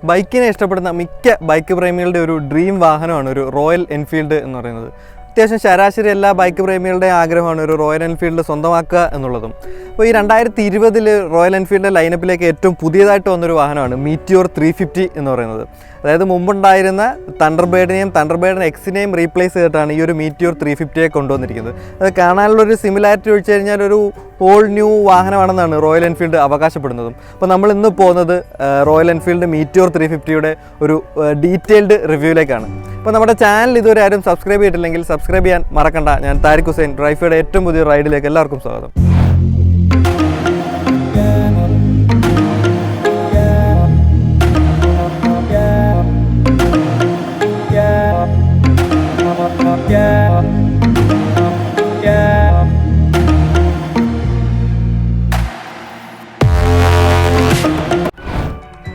ബൈക്കിനെ ഇഷ്ടപ്പെടുന്ന മിക്ക ബൈക്ക് പ്രേമികളുടെ ഒരു ഡ്രീം വാഹനമാണ് ഒരു റോയൽ എൻഫീൽഡ് എന്ന് പറയുന്നത്. അത്യാവശ്യം ശരാശരി എല്ലാ ബൈക്ക് പ്രേമികളുടെയും ആഗ്രഹമാണ് ഒരു റോയൽ എൻഫീൽഡ് സ്വന്തമാക്കുക എന്നുള്ളതും. അപ്പോൾ ഈ 2020 റോയൽ എൻഫീൽഡിൻ്റെ ലൈനപ്പിലേക്ക് ഏറ്റവും പുതിയതായിട്ട് വന്നൊരു വാഹനമാണ് മീറ്റിയോർ 350 എന്ന് പറയുന്നത്. അതായത് മുമ്പുണ്ടായിരുന്ന തണ്ടർബേർഡിനെയും തണ്ടർബേർഡ് എക്സിനെയും റീപ്ലേസ് ചെയ്തിട്ടാണ് ഈ ഒരു മീറ്റിയോർ 350യെ കൊണ്ടുവന്നിരിക്കുന്നത്. അത് കാണാനുള്ളൊരു സിമിലാരിറ്റി ഒഴിച്ചു കഴിഞ്ഞാൽ ഒരു ഓൾ ന്യൂ വാഹനമാണെന്നാണ് റോയൽ എൻഫീൽഡ് അവകാശപ്പെടുന്നതും. അപ്പോൾ നമ്മൾ ഇന്ന് പോകുന്നത് റോയൽ എൻഫീൽഡ് മീറ്റിയോർ 350യുടെ ഒരു ഡീറ്റെയിൽഡ് റിവ്യൂയിലേക്കാണ്. അപ്പോൾ നമ്മുടെ ചാനൽ ഇതുവരെ ആരും സബ്സ്ക്രൈബ് ചെയ്തിട്ടില്ലെങ്കിൽ സബ്സ്ക്രൈബ് ചെയ്യാൻ മറക്കണ്ട. ഞാൻ താരിഖ് ഹുസൈൻ, ഡ്രൈഫയുടെ ഏറ്റവും പുതിയ റൈഡിലേക്ക് എല്ലാവർക്കും സ്വാഗതം.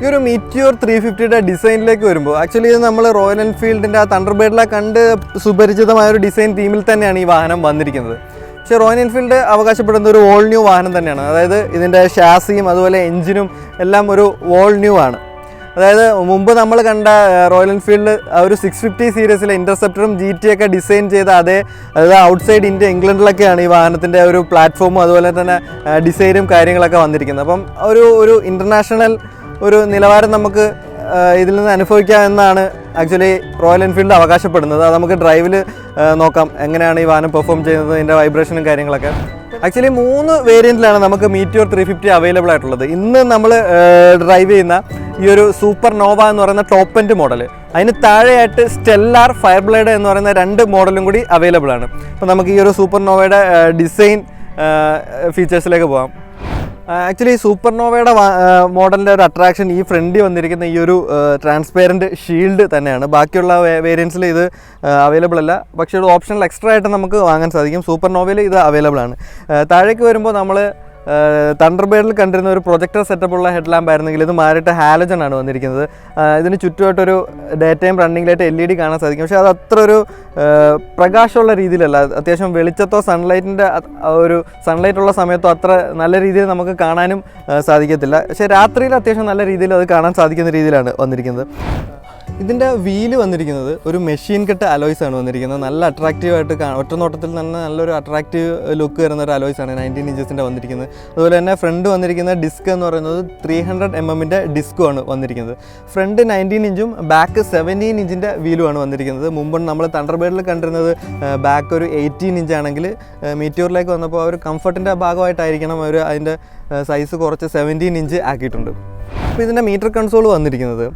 ഈ ഒരു മീറ്റിയോർ 350യുടെ ഡിസൈനിലേക്ക് വരുമ്പോൾ ആക്ച്വലി ഇത് നമ്മൾ റോയൽ എൻഫീൽഡിൻ്റെ ആ തണ്ടർബേർഡിലെ കണ്ട് സുപരിചിതമായ ഒരു ഡിസൈൻ തീമിൽ തന്നെയാണ് ഈ വാഹനം വന്നിരിക്കുന്നത്. പക്ഷേ റോയൽ എൻഫീൽഡ് അവകാശപ്പെടുന്ന ഒരു ഓൾ ന്യൂ വാഹനം തന്നെയാണ്. അതായത് ഇതിൻ്റെ ഷാസിയും അതുപോലെ എഞ്ചിനും എല്ലാം ഒരു ഓൾ ന്യൂ ആണ്. അതായത് മുമ്പ് നമ്മൾ കണ്ട റോയൽ എൻഫീൽഡ് ഒരു 650 സീരീസിലെ ഇൻ്റർസെപ്റ്ററും GT ഒക്കെ ഡിസൈൻ ചെയ്ത അതായത് ഔട്ട്സൈഡ് ഇന്ത്യ ഇംഗ്ലണ്ടിലൊക്കെയാണ് ഈ വാഹനത്തിൻ്റെ ഒരു പ്ലാറ്റ്ഫോമും അതുപോലെ തന്നെ ഡിസൈനും കാര്യങ്ങളൊക്കെ വന്നിരിക്കുന്നത്. അപ്പം ഒരു ഇൻ്റർനാഷണൽ ഒരു നിലവാരം നമുക്ക് ഇതിൽ നിന്ന് അനുഭവിക്കാമെന്നാണ് ആക്ച്വലി റോയൽ എൻഫീൽഡ് അവകാശപ്പെടുന്നത്. അത് നമുക്ക് ഡ്രൈവിൽ നോക്കാം എങ്ങനെയാണ് ഈ വാഹനം പെർഫോം ചെയ്യുന്നത്, ഇതിൻ്റെ വൈബ്രേഷനും കാര്യങ്ങളൊക്കെ. ആക്ച്വലി 3 വേരിയൻറ്റിലാണ് നമുക്ക് മീറ്റിയോർ 350 അവൈലബിൾ ആയിട്ടുള്ളത്. ഇന്ന് നമ്മൾ ഡ്രൈവ് ചെയ്യുന്ന ഈ ഒരു സൂപ്പർ നോവ എന്ന് പറയുന്ന ടോപ്പ് എൻഡ് മോഡൽ, അതിന് താഴെയായിട്ട് സ്റ്റെല്ലാർ, ഫയർ ബ്ലേഡ് എന്ന് പറയുന്ന 2 മോഡലും കൂടി അവൈലബിൾ ആണ്. അപ്പോൾ നമുക്ക് ഈ ഒരു സൂപ്പർ നോവയുടെ ഡിസൈൻ ഫീച്ചേഴ്സിലേക്ക് പോകാം. ആക്ച്വലി സൂപ്പർ നോവയുടെ മോഡലിൻ്റെ ഒരു അട്രാക്ഷൻ ഈ ഫ്രണ്ടിൽ വന്നിരിക്കുന്ന ഈ ഒരു ട്രാൻസ്പെറൻറ്റ് ഷീൽഡ് തന്നെയാണ്. ബാക്കിയുള്ള വേരിയൻസിൽ ഇത് അവൈലബിൾ അല്ല, പക്ഷേ ഒരു ഓപ്ഷണൽ എക്സ്ട്രാ ആയിട്ട് നമുക്ക് വാങ്ങാൻ സാധിക്കും. സൂപ്പർ നോവയിൽ ഇത് അവൈലബിൾ ആണ്. താഴേക്ക് വരുമ്പോൾ നമ്മൾ തണ്ടർബേർഡിൽ കണ്ടിരുന്ന ഒരു പ്രൊജക്ടർ സെറ്റപ്പുള്ള ഹെഡ് ലാമ്പ് ആയിരുന്നെങ്കിൽ ഇത് മാറിയിട്ട് ഹാലജൻ ആണ് വന്നിരിക്കുന്നത്. ഇതിന് ചുറ്റുമായിട്ടൊരു day time running light LED കാണാൻ സാധിക്കും. പക്ഷേ അത് അത്ര ഒരു പ്രകാശമുള്ള രീതിയിലല്ല. അത്യാവശ്യം വെളിച്ചത്തോ സൺലൈറ്റുള്ള സമയത്തോ അത്ര നല്ല രീതിയിൽ നമുക്ക് കാണാനും സാധിക്കത്തില്ല. പക്ഷേ രാത്രിയിൽ അത്യാവശ്യം നല്ല രീതിയിൽ അത് കാണാൻ സാധിക്കുന്ന രീതിയിലാണ് വന്നിരിക്കുന്നത്. ഇതിൻ്റെ വീല് വന്നിരിക്കുന്നത് ഒരു മെഷീൻ കട്ട് അലോയ്സ് ആണ് വന്നിരിക്കുന്നത്. നല്ല അട്രാക്റ്റീവായിട്ട് ഒറ്റ നോട്ടത്തിൽ തന്നെ നല്ലൊരു അട്രാക്റ്റീവ് ലുക്ക് വരുന്ന ഒരു അലോയ്സ് ആണ് 19 ഇഞ്ചസിൻ്റെ വന്നിരിക്കുന്നത്. അതുപോലെ തന്നെ ഫ്രണ്ട് വന്നിരിക്കുന്ന ഡിസ്ക് എന്ന് പറയുന്നത് 300 mm ഡിസ്കുമാണ് വന്നിരിക്കുന്നത്. ഫ്രണ്ട് 19 ഇഞ്ചും ബാക്ക് 17 ഇഞ്ചിൻ്റെ വീലുമാണ് വന്നിരിക്കുന്നത്. മുമ്പ് നമ്മൾ തണ്ടർബേർഡിൽ കണ്ടിരുന്നത് ബാക്ക് ഒരു 18 ഇഞ്ചാണെങ്കിൽ മീറ്റിയോറിലേക്ക് വന്നപ്പോൾ ഒരു കംഫർട്ടിൻ്റെ ഭാഗമായിട്ടായിരിക്കണം അവർ അതിൻ്റെ സൈസ് കുറച്ച് 17 ഇഞ്ച് ആക്കിയിട്ടുണ്ട്. അപ്പോൾ ഇതിൻ്റെ മീറ്റർ കൺസോൾ വന്നിരിക്കുന്നത്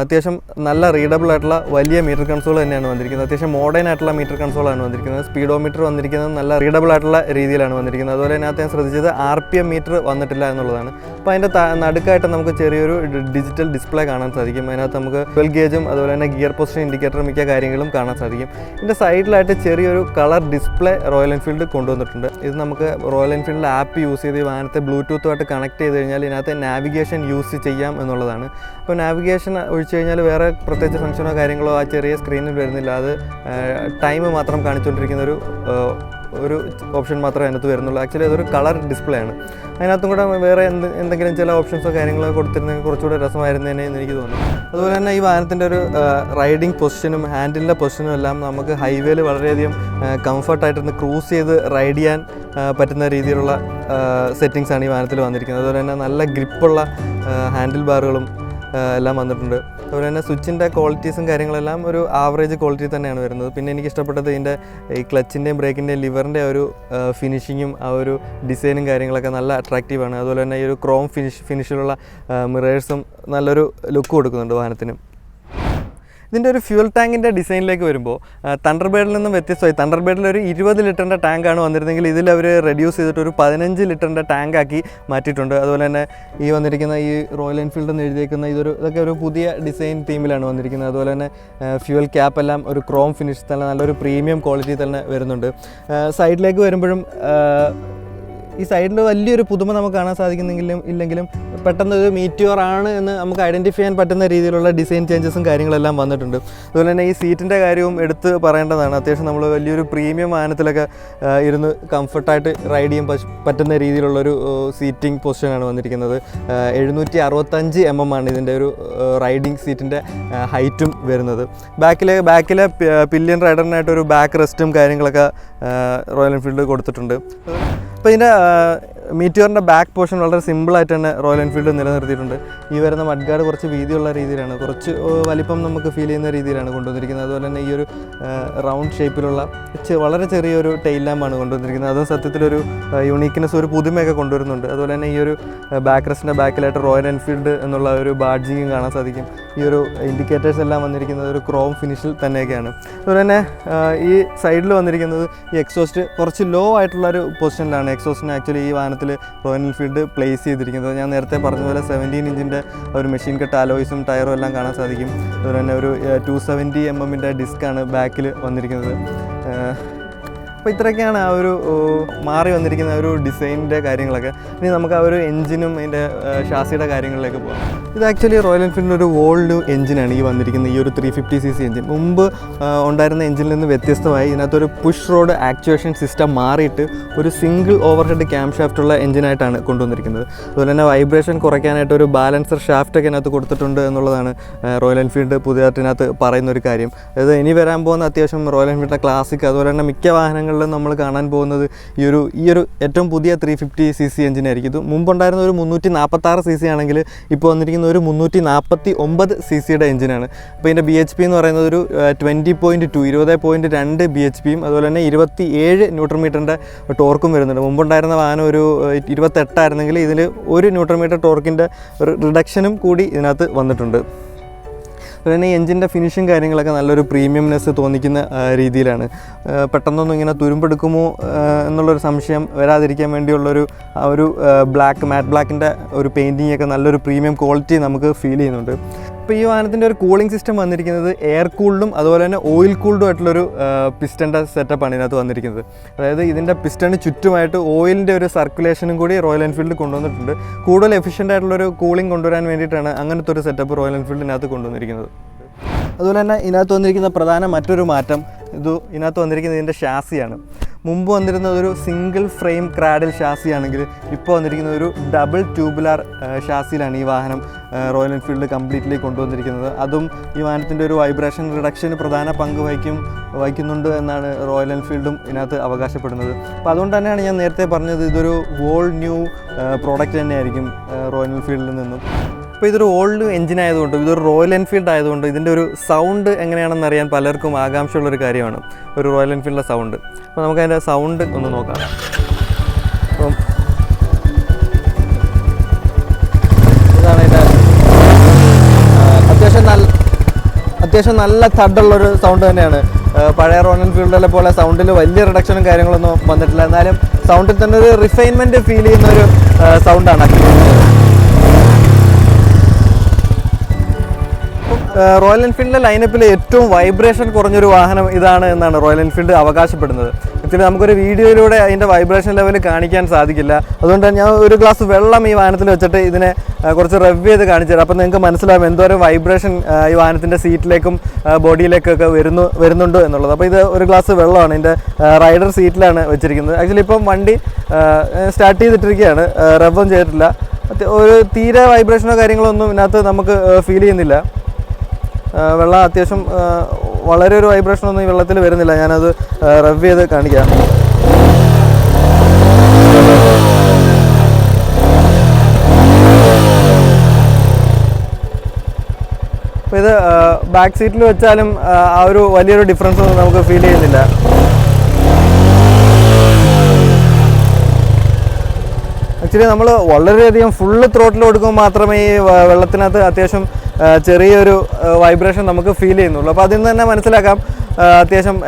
അത്യാവശ്യം നല്ല റീഡബിൾ ആയിട്ടുള്ള വലിയ മീറ്റർ കൺസോൾ തന്നെയാണ് വന്നിരിക്കുന്നത്. അത്യാവശ്യം മോഡേൺ ആയിട്ടുള്ള മീറ്റർ കൺസോളാണ് വന്നിരിക്കുന്നത്. സ്പീഡോമീറ്റർ വന്നിരിക്കുന്നത് നല്ല റീഡബിൾ ആയിട്ടുള്ള രീതിയിലാണ് വന്നിരിക്കുന്നത്. അതുപോലെ തന്നെ ഞാൻ ശ്രദ്ധിച്ചത് RPM മീറ്റർ വന്നിട്ടില്ല എന്നുള്ളതാണ്. അപ്പോൾ അതിൻ്റെ നടുക്കായിട്ട് നമുക്ക് ചെറിയൊരു ഡിജിറ്റൽ ഡിസ്പ്ലേ കാണാൻ സാധിക്കും. അതിനകത്ത് നമുക്ക് 12 ഗേജും അതുപോലെ തന്നെ ഗിയർ പൊസിഷൻ ഇൻഡിക്കേറ്റർ മിക്ക കാര്യങ്ങളും കാണാൻ സാധിക്കും. ഇതിൻ്റെ സൈഡിലായിട്ട് ചെറിയൊരു കളർ ഡിസ്പ്ലേ റോയൽ എൻഫീൽഡ് കൊണ്ടുവന്നിട്ടുണ്ട്. ഇത് നമുക്ക് റോയൽ എൻഫീൽഡ് ആപ്പ് യൂസ് ചെയ്ത് ഈ വാഹനത്തെ ബ്ലൂടൂത്തുമായിട്ട് കണക്ട് ചെയ്ത് കഴിഞ്ഞാൽ ഇതിനകത്ത് നാവിഗേഷൻ യൂസ് ചെയ്യാം എന്നുള്ളതാണ്. അപ്പോൾ നാവിഗേഷൻ ഒഴിച്ചു കഴിഞ്ഞാൽ വേറെ പ്രത്യേകിച്ച് ഫംഗ്ഷനോ കാര്യങ്ങളോ ആ ചെറിയ സ്ക്രീനിൽ വരുന്നില്ല. അത് ടൈം മാത്രം കാണിച്ചുകൊണ്ടിരിക്കുന്ന ഒരു ഓപ്ഷൻ മാത്രമേ അതിനകത്ത് വരുന്നുള്ളൂ. ആക്ച്വലി അതൊരു കളർ ഡിസ്പ്ലേ ആണ്. അതിനകത്തും കൂടെ വേറെ എന്തെങ്കിലും ചില ഓപ്ഷൻസോ കാര്യങ്ങളോ കൊടുത്തിരുന്നെങ്കിൽ കുറച്ചുകൂടെ രസമായിരുന്നേനെ എന്ന് എനിക്ക് തോന്നുന്നു. അതുപോലെ തന്നെ ഈ വാഹനത്തിൻ്റെ ഒരു റൈഡിങ് പൊസിഷനും ഹാൻഡിലിൻ്റെ പൊസിഷനും എല്ലാം നമുക്ക് ഹൈവേയിൽ വളരെയധികം കംഫർട്ടായിട്ടൊന്ന് ക്രൂസ് ചെയ്ത് റൈഡ് ചെയ്യാൻ പറ്റുന്ന രീതിയിലുള്ള സെറ്റിങ്സാണ് ഈ വാഹനത്തിൽ വന്നിരിക്കുന്നത്. അതുപോലെ തന്നെ നല്ല ഗ്രിപ്പുള്ള ഹാൻഡിൽ ബാറുകളും എല്ലാം വന്നിട്ടുണ്ട്. അതുപോലെ തന്നെ സ്വിച്ചിൻ്റെ ക്വാളിറ്റീസും കാര്യങ്ങളെല്ലാം ഒരു ആവറേജ് ക്വാളിറ്റി തന്നെയാണ് വരുന്നത്. പിന്നെ എനിക്ക് ഇഷ്ടപ്പെട്ടത് ഇതിൻ്റെ ഈ ക്ലച്ചിൻ്റെയും ബ്രേക്കിൻ്റെയും ലിവറിൻ്റെ ഒരു ഫിനിഷിങ്ങും ആ ഒരു ഡിസൈനും കാര്യങ്ങളൊക്കെ നല്ല അട്രാക്റ്റീവാണ്. അതുപോലെ തന്നെ ഈ ഒരു ക്രോം ഫിനിഷിലുള്ള മിറേഴ്സും നല്ലൊരു ലുക്ക് കൊടുക്കുന്നുണ്ട് വാഹനത്തിന്. ഇതിൻ്റെ ഒരു ഫ്യൂൽ ടാങ്കിൻ്റെ ഡിസൈനിലേക്ക് വരുമ്പോൾ തണ്ടർബേർഡിൽ നിന്നും വ്യത്യസ്തമായി തണ്ടർബേർഡിൽ ഒരു 20 ലിറ്ററിൻ്റെ ടാങ്കാണ് വന്നിരുന്നെങ്കിൽ ഇതിൽ അവർ റെഡ്യൂസ് ചെയ്തിട്ട് ഒരു 15 ലിറ്ററിൻ്റെ ടാങ്കാക്കി മാറ്റിയിട്ടുണ്ട്. അതുപോലെ തന്നെ ഈ വന്നിരിക്കുന്ന ഈ റോയൽ എൻഫീൽഡ് എന്ന് എഴുതിയേക്കുന്ന ഇതൊക്കെ ഒരു പുതിയ ഡിസൈൻ തീമിലാണ് വന്നിരിക്കുന്നത്. അതുപോലെ തന്നെ ഫ്യൂൽ ക്യാപ്പ് എല്ലാം ഒരു ക്രോം ഫിനിഷ് തന്നെ നല്ലൊരു പ്രീമിയം ക്വാളിറ്റി തന്നെ വരുന്നുണ്ട്. സൈഡിലേക്ക് വരുമ്പോഴും ഈ സൈഡിൽ വലിയൊരു പുതുമ നമുക്ക് കാണാൻ സാധിക്കുന്നെങ്കിലും ഇല്ലെങ്കിലും പെട്ടെന്ന് ഒരു മീറ്റിയോർ ആണ് എന്ന് നമുക്ക് ഐഡൻറ്റിഫൈ ചെയ്യാൻ പറ്റുന്ന രീതിയിലുള്ള ഡിസൈൻ ചേഞ്ചസും കാര്യങ്ങളെല്ലാം വന്നിട്ടുണ്ട്. അതുപോലെ തന്നെ ഈ സീറ്റിൻ്റെ കാര്യവും എടുത്ത് പറയേണ്ടതാണ്. അത്യാവശ്യം നമ്മൾ വലിയൊരു പ്രീമിയം വാഹനത്തിലൊക്കെ ഇരുന്ന് കംഫർട്ടായിട്ട് റൈഡ് ചെയ്യാൻ പറ്റുന്ന രീതിയിലുള്ളൊരു സീറ്റിംഗ് പൊസിഷനാണ് വന്നിരിക്കുന്നത്. 765 mm ആണ് ഇതിൻ്റെ ഒരു റൈഡിങ് സീറ്റിൻ്റെ ഹൈറ്റും വരുന്നത്. ബാക്കിലെ പില്ലിയൻ റൈഡറിനായിട്ടൊരു ബാക്ക് റെസ്റ്റും കാര്യങ്ങളൊക്കെ റോയൽ എൻഫീൽഡ് കൊടുത്തിട്ടുണ്ട്. അപ്പോൾ ഇതിൻ്റെ മീറ്റിയോറിൻ്റെ ബാക്ക് പോർഷൻ വളരെ സിമ്പിളായിട്ട് തന്നെ റോയൽ എൻഫീൽഡ് നിലനിർത്തിയിട്ടുണ്ട്. ഈ വരുന്ന മഡ്ഗാർഡ് കുറച്ച് വീതിയുള്ള രീതിയിലാണ്, കുറച്ച് വലിപ്പം നമുക്ക് ഫീൽ ചെയ്യുന്ന രീതിയിലാണ് കൊണ്ടുവന്നിരിക്കുന്നത്. അതുപോലെ തന്നെ ഈ ഒരു റൗണ്ട് ഷേപ്പിലുള്ള വളരെ ചെറിയൊരു ടെയിൽ ലാമ്പാണ് കൊണ്ടുവന്നിരിക്കുന്നത്. അതും സത്യത്തിലൊരു യുണീക്ക്നെസ്, ഒരു പുതുമയൊക്കെ കൊണ്ടുവരുന്നുണ്ട്. അതുപോലെ തന്നെ ഈ ഒരു ബാക്ക് റെസ്റ്റിൻ്റെ ബാക്കിലായിട്ട് റോയൽ എൻഫീൽഡ് എന്നുള്ള ഒരു ബാഡ്ജിങ്ങും കാണാൻ സാധിക്കും. ഈ ഒരു ഇൻഡിക്കേറ്റേഴ്സ് എല്ലാം വന്നിരിക്കുന്നത് ഒരു ക്രോം ഫിനിഷിൽ തന്നെയൊക്കെയാണ്. അതുപോലെ തന്നെ ഈ സൈഡിൽ വന്നിരിക്കുന്നത് ഈ എക്സോസ്റ്റ് കുറച്ച് ലോ ആയിട്ടുള്ളൊരു പൊസിഷനിലാണ് എക്സോസ്റ്റിന് ആക്ച്വലി ഈ വാഹനത്തിൽ റോയൽ എൻഫീൽഡ് പ്ലേസ് ചെയ്തിരിക്കുന്നത്. ഞാൻ നേരത്തെ പറഞ്ഞ പോലെ 17 ഇഞ്ചിൻ്റെ ഒരു മെഷീൻ കട്ട് അലോയ്സും ടയറും എല്ലാം കാണാൻ സാധിക്കും. അതുപോലെ തന്നെ ഒരു 270 mm ഡിസ്ക്കാണ് ബാക്കിൽ വന്നിരിക്കുന്നത്. അപ്പോൾ ഇത്രയൊക്കെയാണ് ആ ഒരു മാറി വന്നിരിക്കുന്ന ഒരു ഡിസൈനിൻ്റെ കാര്യങ്ങളൊക്കെ. ഇനി നമുക്ക് ആ ഒരു എഞ്ചിനും അതിൻ്റെ ഷാസിയുടെ കാര്യങ്ങളിലേക്ക് പോകാം. ഇത് ആക്ച്വലി റോയൽ എൻഫീൽഡിൻ്റെ ഒരു ഓൾഡ് എഞ്ചിനാണ് ഈ വന്നിരിക്കുന്നത്. ഈ ഒരു 350cc എഞ്ചിൻ മുമ്പ് ഉണ്ടായിരുന്ന എഞ്ചിനിൽ നിന്ന് വ്യത്യസ്തമായി ഇതിനകത്തൊരു പുഷ് റോഡ് ആക്ച്വേഷൻ സിസ്റ്റം മാറിയിട്ട് ഒരു സിംഗിൾ ഓവർഹെഡ് ക്യാം ഷാഫ്റ്റുള്ള എഞ്ചിനായിട്ടാണ് കൊണ്ടുവന്നിരിക്കുന്നത്. അതുപോലെ തന്നെ വൈബ്രേഷൻ കുറയ്ക്കാനായിട്ട് ഒരു ബാലൻസർ ഷാഫ്റ്റൊക്കെ ഇതിനകത്ത് കൊടുത്തിട്ടുണ്ട് എന്നുള്ളതാണ് റോയൽ എൻഫീൽഡ് പുതിയതായിട്ടിനകത്ത് പറയുന്നൊരു കാര്യം. അതായത് ഇനി വരാൻ പോകുന്ന അത്യാവശ്യം റോയൽ എൻഫീൽഡിൻ്റെ ക്ലാസിക് അതുപോലെ തന്നെ മിക്ക വാഹനങ്ങളിൽ നമ്മൾ കാണാൻ പോകുന്നത് ഈ ഒരു ഏറ്റവും പുതിയ 350cc എഞ്ചിനായിരിക്കും. ഇത് മുമ്പുണ്ടായിരുന്ന ഒരു 346cc ആണെങ്കിൽ ഇപ്പോൾ വന്നിരിക്കുന്ന ഒരു 349cc എഞ്ചിനാണ്. അപ്പോൾ ഇതിൻ്റെ BHP എന്ന് പറയുന്നത് ഒരു 20.2 BHPയും അതുപോലെ തന്നെ 27 Nm ടോർക്കും വരുന്നുണ്ട്. മുമ്പുണ്ടായിരുന്ന വാഹനം ഒരു 28 ആയിരുന്നെങ്കിൽ ഇതിൽ 1 Nm ടോർക്കിൻ്റെ ഒരു റിഡക്ഷനും കൂടി ഇതിനകത്ത് വന്നിട്ടുണ്ട്. അതുപോലെ തന്നെ ഈ എഞ്ചിൻ്റെ ഫിനിഷും കാര്യങ്ങളൊക്കെ നല്ലൊരു പ്രീമിയംനെസ് തോന്നിക്കുന്ന രീതിയിലാണ്. പെട്ടെന്നൊന്നും ഇങ്ങനെ തുരുമ്പെടുക്കുമോ എന്നുള്ളൊരു സംശയം വരാതിരിക്കാൻ വേണ്ടിയുള്ളൊരു ആ ഒരു മാറ്റ് ബ്ലാക്കിൻ്റെ ഒരു പെയിൻറ്റിങ് ഒക്കെ നല്ലൊരു പ്രീമിയം ക്വാളിറ്റി നമുക്ക് ഫീൽ ചെയ്യുന്നുണ്ട്. ഇപ്പോൾ ഈ വാഹനത്തിൻ്റെ ഒരു കൂളിംഗ് സിസ്റ്റം വന്നിരിക്കുന്നത് എയർ കൂൾഡും അതുപോലെ തന്നെ ഓയിൽ കൂൾഡും ആയിട്ടുള്ളൊരു പിസ്റ്റൻ്റെ സെറ്റപ്പാണ് ഇതിനകത്ത് വന്നിരിക്കുന്നത്. അതായത് ഇതിൻ്റെ പിസ്റ്റണിന് ചുറ്റുമായിട്ട് ഓയിലിൻ്റെ ഒരു സർക്കുലേഷനും കൂടി റോയൽ എൻഫീൽഡ് കൊണ്ടുവന്നിട്ടുണ്ട്. കൂടുതൽ എഫിഷ്യൻ്റ് ആയിട്ടുള്ളൊരു കൂളിംഗ് കൊണ്ടുവരാൻ വേണ്ടിയിട്ടാണ് അങ്ങനത്തെ ഒരു സെറ്റപ്പ് റോയൽ എൻഫീൽഡിനകത്ത് കൊണ്ടുവന്നിരിക്കുന്നത്. അതുപോലെ തന്നെ ഇതിനകത്ത് വന്നിരിക്കുന്ന പ്രധാന മറ്റൊരു മാറ്റം ഇതിനകത്ത് വന്നിരിക്കുന്നത് ഇതിൻ്റെ ഷാസിയാണ്. മുമ്പ് വന്നിരുന്ന ഒരു സിംഗിൾ ഫ്രെയിം ക്രാഡിൽ ഷാസി ആണെങ്കിൽ ഇപ്പോൾ വന്നിരിക്കുന്ന ഒരു ഡബിൾ ട്യൂബുലാർ ഷാസിയിലാണ് ഈ വാഹനം റോയൽ എൻഫീൽഡ് കംപ്ലീറ്റ്ലി കൊണ്ടുവന്നിരിക്കുന്നത്. അതും ഈ വാഹനത്തിൻ്റെ ഒരു വൈബ്രേഷൻ റിഡക്ഷന് പ്രധാന പങ്ക് വഹിക്കുന്നുണ്ട് എന്നാണ് റോയൽ എൻഫീൽഡും ഇതിനകത്ത് അവകാശപ്പെടുന്നത്. അപ്പോൾ അതുകൊണ്ട് തന്നെയാണ് ഞാൻ നേരത്തെ പറഞ്ഞത് ഇതൊരു ഹോൾ ന്യൂ പ്രോഡക്റ്റ് തന്നെയായിരിക്കും റോയൽ എൻഫീൽഡിൽ നിന്നും. അപ്പോൾ ഇതൊരു ഓൾഡ് എഞ്ചിൻ ആയതുകൊണ്ടും ഇതൊരു റോയൽ എൻഫീൽഡ് ആയതുകൊണ്ടും ഇതിൻ്റെ ഒരു സൗണ്ട് എങ്ങനെയാണെന്ന് അറിയാൻ പലർക്കും ആകാംക്ഷയുള്ളൊരു കാര്യമാണ് ഒരു റോയൽ എൻഫീൽഡിൻ്റെ സൗണ്ട്. അപ്പോൾ നമുക്ക് അതിൻ്റെ സൗണ്ട് ഒന്ന് നോക്കാം. അപ്പം ഇതാണ് ഇതിൻ്റെ അത്യാവശ്യം നല്ല തഡുള്ളൊരു സൗണ്ട് തന്നെയാണ്. പഴയ റോയൽ എൻഫീൽഡിലെ പോലെ സൗണ്ടിൽ വലിയ റിഡക്ഷനും കാര്യങ്ങളൊന്നും വന്നിട്ടില്ല. എന്നാലും സൗണ്ടിൽ തന്നെ ഒരു റിഫൈൻമെൻറ്റ് ഫീൽ ചെയ്യുന്ന ഒരു സൗണ്ടാണ് ആക്ച്വലി. റോയൽ എൻഫീൽഡിൻ്റെ ലൈനപ്പിൽ ഏറ്റവും വൈബ്രേഷൻ കുറഞ്ഞൊരു വാഹനം ഇതാണ് എന്നാണ് റോയൽ എൻഫീൽഡ് അവകാശപ്പെടുന്നത്. ആക്ച്വലി നമുക്കൊരു വീഡിയോയിലൂടെ അതിൻ്റെ വൈബ്രേഷൻ ലെവൽ കാണിക്കാൻ സാധിക്കില്ല. അതുകൊണ്ട് ഞാൻ ഒരു ഗ്ലാസ് വെള്ളം ഈ വാഹനത്തിൽ വെച്ചിട്ട് ഇതിനെ കുറച്ച് റവ് ചെയ്ത് കാണിച്ചു തരാം. അപ്പോൾ നിങ്ങൾക്ക് മനസ്സിലാവും എന്തോരം വൈബ്രേഷൻ ഈ വാഹനത്തിൻ്റെ സീറ്റിലേക്കും ബോഡിയിലേക്കൊക്കെ വരുന്നുണ്ട് എന്നുള്ളത്. അപ്പോൾ ഇത് ഒരു ഗ്ലാസ് വെള്ളമാണ് ഇതിൻ്റെ റൈഡർ സീറ്റിലാണ് വെച്ചിരിക്കുന്നത്. ആക്ച്വലി ഇപ്പം വണ്ടി സ്റ്റാർട്ട് ചെയ്തിട്ടിരിക്കുകയാണ്, റവൊന്നും ചെയ്തിട്ടില്ല. ഒരു തീരെ വൈബ്രേഷനോ കാര്യങ്ങളോ ഒന്നും ഇതിനകത്ത് നമുക്ക് ഫീൽ ചെയ്യുന്നില്ല. വെള്ളം അത്യാവശ്യം വളരെ ഒരു വൈബ്രേഷനൊന്നും ഈ വെള്ളത്തിൽ വരുന്നില്ല. ഞാനത് റവ് ചെയ്ത് കാണിക്കാം. അപ്പോൾ ഇത് ബാക്ക് സീറ്റിൽ വെച്ചാലും ആ ഒരു വലിയൊരു ഡിഫറൻസ് ഒന്നും നമുക്ക് ഫീൽ ചെയ്യുന്നില്ല. ആക്ച്വലി നമ്മൾ വളരെയധികം ഫുള്ള് ത്രോട്ടിൽ കൊടുക്കുമ്പോൾ മാത്രമേ ഈ വെള്ളത്തിനകത്ത് അത്യാവശ്യം ചെറിയൊരു വൈബ്രേഷൻ നമുക്ക് ഫീൽ ചെയ്യുന്നുള്ളൂ. അപ്പോൾ അതിൽ നിന്ന് തന്നെ മനസ്സിലാക്കാം അത്യാവശ്യം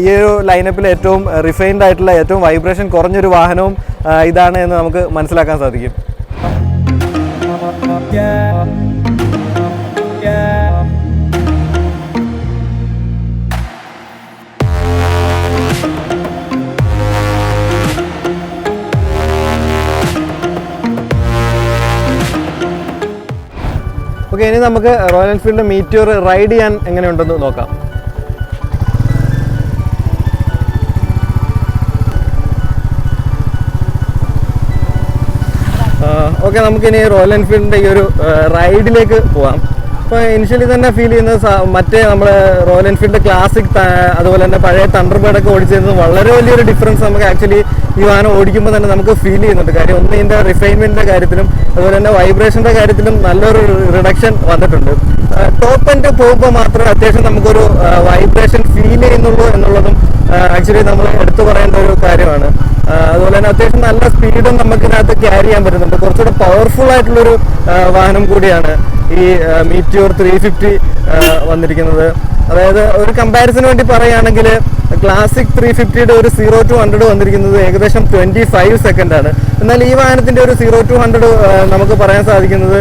ഈ ഒരു ലൈനപ്പിൽ ഏറ്റവും റിഫൈൻഡ് ആയിട്ടുള്ള ഏറ്റവും വൈബ്രേഷൻ കുറഞ്ഞൊരു വാഹനവും ഇതാണ് എന്ന് നമുക്ക് മനസ്സിലാക്കാൻ സാധിക്കും. ഓക്കെ, ഇനി നമുക്ക് റോയൽ എൻഫീൽഡ് മീറ്റിയോർ റൈഡ് ചെയ്യാൻ എങ്ങനെയുണ്ടെന്ന് നോക്കാം. ഓക്കെ, നമുക്കിനി റോയൽ എൻഫീൽഡിൻ്റെ ഈ ഒരു റൈഡിലേക്ക് പോകാം. അപ്പോൾ ഇനിഷ്യലി തന്നെ ഫീൽ ചെയ്യുന്നത് മറ്റേ നമ്മുടെ റോയൽ എൻഫീൽഡ് ക്ലാസിക് അതുപോലെ തന്നെ പഴയ തണ്ടർബേർഡൊക്കെ ഓടിച്ചിരുന്നത് വളരെ വലിയൊരു ഡിഫറൻസ് നമുക്ക് ആക്ച്വലി ഈ വാഹനം ഓടിക്കുമ്പോൾ തന്നെ നമുക്ക് ഫീൽ ചെയ്യുന്നുണ്ട്. കാര്യം ഒന്ന് ഇതിൻ്റെ റിഫൈൻമെൻറ്റിൻ്റെ കാര്യത്തിലും അതുപോലെ തന്നെ വൈബ്രേഷൻ്റെ കാര്യത്തിലും നല്ലൊരു റിഡക്ഷൻ വന്നിട്ടുണ്ട്. ടോപ്പ് എൻഡ് പോകുമ്പോൾ മാത്രമേ അത്യാവശ്യം നമുക്കൊരു വൈബ്രേഷൻ ഫീൽ ചെയ്യുന്നുള്ളൂ എന്നുള്ളതും ആക്ച്വലി നമ്മൾ എടുത്തു പറയേണ്ട ഒരു കാര്യമാണ്. അതുപോലെ തന്നെ അത്യാവശ്യം നല്ല സ്പീഡും നമുക്കിതിനകത്ത് ക്യാരി ചെയ്യാൻ പറ്റുന്നുണ്ട്. കുറച്ചുകൂടെ പവർഫുൾ ആയിട്ടുള്ളൊരു വാഹനം കൂടിയാണ് ഈ മീറ്റിയോർ 350 വന്നിരിക്കുന്നത്. അതായത് ഒരു കമ്പാരിസന് വേണ്ടി പറയുകയാണെങ്കിൽ ക്ലാസിക് 350യുടെ ഒരു 0 to 100 വന്നിരിക്കുന്നത് ഏകദേശം 25 സെക്കൻഡാണ്. എന്നാൽ ഈ വാഹനത്തിൻ്റെ ഒരു 0 to 100 നമുക്ക് പറയാൻ സാധിക്കുന്നത്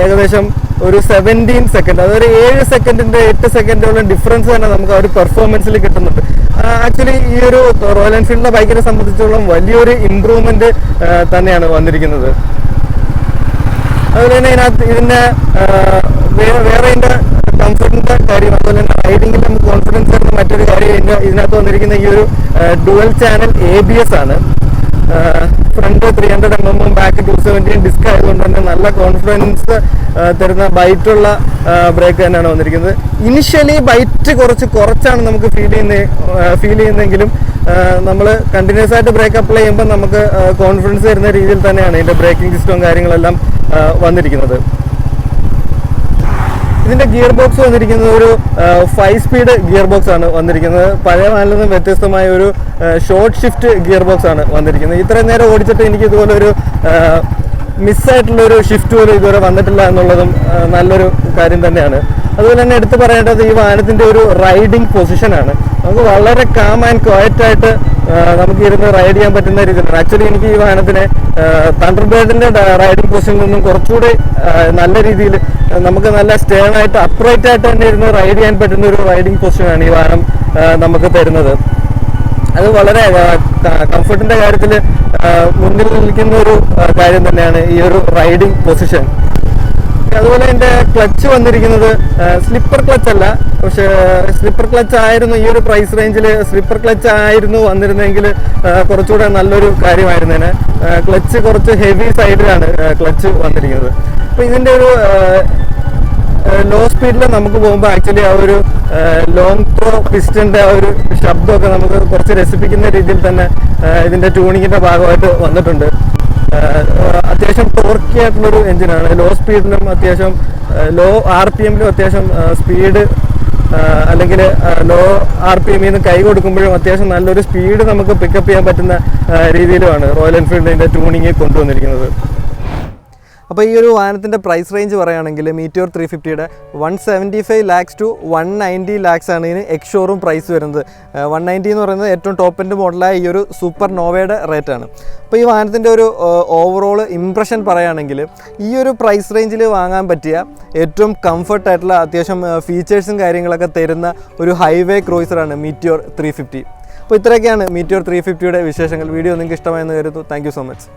ഏകദേശം ഒരു 17 സെക്കൻഡ്, അതൊരു 7 സെക്കൻഡിൻ്റെ 8 സെക്കൻഡോളം ഡിഫറൻസ് തന്നെ നമുക്ക് ആ ഒരു പെർഫോമൻസിൽ കിട്ടുന്നുണ്ട്. ആക്ച്വലി ഈ ഒരു റോയൽ എൻഫീൽഡിൻ്റെ ബൈക്കിനെ സംബന്ധിച്ചോളം വലിയൊരു ഇമ്പ്രൂവ്മെൻറ്റ് തന്നെയാണ് വന്നിരിക്കുന്നത്. അതുപോലെ തന്നെ ഇതിൻ്റെ വേറെ ഇതിൻ്റെ കംഫർട്ടിൻ്റെ കാര്യം, അതുപോലെ തന്നെ റൈഡിങ്ങിൽ നമുക്ക് കോൺഫിഡൻസ് തരുന്ന മറ്റൊരു കാര്യം ഇതിനകത്ത് വന്നിരിക്കുന്ന ഈ ഒരു ഡുവൽ ചാനൽ ABS ആണ്. ഫ്രണ്ട് 300 mm ബാക്ക് 270 ഡിസ്ക് ആയതുകൊണ്ട് തന്നെ നല്ല കോൺഫിഡൻസ് തരുന്ന ബൈറ്റുള്ള ബ്രേക്ക് തന്നെയാണ് വന്നിരിക്കുന്നത്. ഇനിഷ്യലി ബൈറ്റ് കുറച്ചാണ് നമുക്ക് ഫീൽ ചെയ്യുന്നതെങ്കിലും നമ്മൾ കണ്ടിന്യൂസ് ആയിട്ട് ബ്രേക്ക് അപ്ലൈ ചെയ്യുമ്പോൾ നമുക്ക് കോൺഫിഡൻസ് തരുന്ന രീതിയിൽ തന്നെയാണ് ഇതിൻ്റെ ബ്രേക്കിംഗ് സിസ്റ്റവും കാര്യങ്ങളെല്ലാം വന്നിരിക്കുന്നത്. ഇതിൻ്റെ ഗിയർ ബോക്സ് വന്നിരിക്കുന്നത് ഒരു 5 സ്പീഡ് ഗിയർ ബോക്സ് ആണ് വന്നിരിക്കുന്നത്. പഴയ വാനിൽ നിന്നും വ്യത്യസ്തമായ ഒരു ഷോർട്ട് ഷിഫ്റ്റ് ഗിയർ ബോക്സ് ആണ് വന്നിരിക്കുന്നത്. ഇത്രയും നേരം ഓടിച്ചിട്ട് എനിക്ക് ഇതുപോലെ ഒരു മിസ്സായിട്ടുള്ളൊരു ഷിഫ്റ്റ് പോലും ഇതുവരെ വന്നിട്ടില്ല എന്നുള്ളതും നല്ലൊരു കാര്യം തന്നെയാണ്. അതുപോലെ തന്നെ എടുത്തു പറയേണ്ടത് ഈ വാഹനത്തിൻ്റെ ഒരു റൈഡിങ് പൊസിഷനാണ്. നമുക്ക് വളരെ കാം ആൻഡ് ക്വയറ്റ് ആയിട്ട് നമുക്ക് ഇരുന്ന് റൈഡ് ചെയ്യാൻ പറ്റുന്ന രീതിയിലാണ്. ആക്ച്വലി എനിക്ക് ഈ വാഹനത്തിനെ തണ്ടർബേർഡിൻ്റെ റൈഡിങ് പൊസിഷനിൽ നിന്നും കുറച്ചുകൂടി നല്ല രീതിയിൽ നമുക്ക് നല്ല സ്റ്റേൺ ആയിട്ട് അപ്രൈറ്റ് ആയിട്ട് തന്നെ ഇരുന്ന് റൈഡ് ചെയ്യാൻ പറ്റുന്ന ഒരു റൈഡിങ് പൊസിഷനാണ് ഈ വാഹനം നമുക്ക് തരുന്നത്. അത് വളരെ കംഫർട്ടിൻ്റെ കാര്യത്തിൽ മുന്നിൽ നിൽക്കുന്ന ഒരു കാര്യം തന്നെയാണ് ഈ ഒരു റൈഡിങ് പൊസിഷൻ. അതുപോലെ എൻ്റെ ക്ലച്ച് വന്നിരിക്കുന്നത് സ്ലിപ്പർ ക്ലച്ച് അല്ല, പക്ഷേ സ്ലിപ്പർ ക്ലച്ച് ആയിരുന്നു ഈ ഒരു പ്രൈസ് റേഞ്ചിൽ സ്ലിപ്പർ ക്ലച്ച് ആയിരുന്നു വന്നിരുന്നെങ്കിൽ കുറച്ചുകൂടെ നല്ലൊരു കാര്യമായിരുന്നേനെ. ക്ലച്ച് കുറച്ച് ഹെവി സൈഡിലാണ് ക്ലച്ച് വന്നിരിക്കുന്നത്. അപ്പോൾ ഇതിൻ്റെ ഒരു ലോ സ്പീഡിൽ നമുക്ക് പോകുമ്പോൾ ആക്ച്വലി ആ ഒരു ലോങ് ത്രോ പിസ്റ്റൻ്റെ ആ ഒരു ശബ്ദമൊക്കെ നമുക്ക് കുറച്ച് രസിപ്പിക്കുന്ന രീതിയിൽ തന്നെ ഇതിൻ്റെ ട്യൂണിങ്ങിൻ്റെ ഭാഗമായിട്ട് വന്നിട്ടുണ്ട്. അത്യാവശ്യം ടോർക്കി ആയിട്ടുള്ളൊരു എഞ്ചിനാണ്. ലോ സ്പീഡിലും അത്യാവശ്യം ലോ RPMലും അത്യാവശ്യം സ്പീഡ് അല്ലെങ്കിൽ ലോ RPMൽ നിന്ന് കൈ കൊടുക്കുമ്പോഴും അത്യാവശ്യം നല്ലൊരു സ്പീഡ് നമുക്ക് പിക്കപ്പ് ചെയ്യാൻ പറ്റുന്ന രീതിയിലുമാണ് റോയൽ എൻഫീൽഡിൻ്റെ ട്യൂണിങ് കൊണ്ടുവന്നിരിക്കുന്നത്. അപ്പോൾ ഈ ഒരു വാഹനത്തിൻ്റെ പ്രൈസ് റേഞ്ച് പറയുകയാണെങ്കിൽ മീറ്റിയോർ 350യുടെ 175 lakhs to 190 lakhs ആണ് ഇതിന് എക്സ് ഷോറൂം പ്രൈസ് വരുന്നത്. 190 എന്ന് പറയുന്നത് ഏറ്റവും ടോപ്പ് എൻഡ് മോഡലായ ഈ ഒരു സൂപ്പർ നോവയുടെ റേറ്റാണ്. അപ്പോൾ ഈ വാഹനത്തിൻ്റെ ഒരു ഓവറോൾ ഇംപ്രഷൻ പറയുകയാണെങ്കിൽ ഈ ഒരു പ്രൈസ് റേഞ്ചിൽ വാങ്ങാൻ പറ്റിയ ഏറ്റവും കംഫർട്ടായിട്ടുള്ള അത്യാവശ്യം ഫീച്ചേഴ്സും കാര്യങ്ങളൊക്കെ തരുന്ന ഒരു ഹൈവേ ക്രൂയിസറാണ് മീറ്റിയോർ 350. അപ്പോൾ ഇത്രയൊക്കെയാണ് മീറ്റിയോർ 350യുടെ വിശേഷങ്ങൾ. വീഡിയോ നിങ്ങൾക്ക് ഇഷ്ടമായെന്ന് കരുതുന്നു. Thank you so much.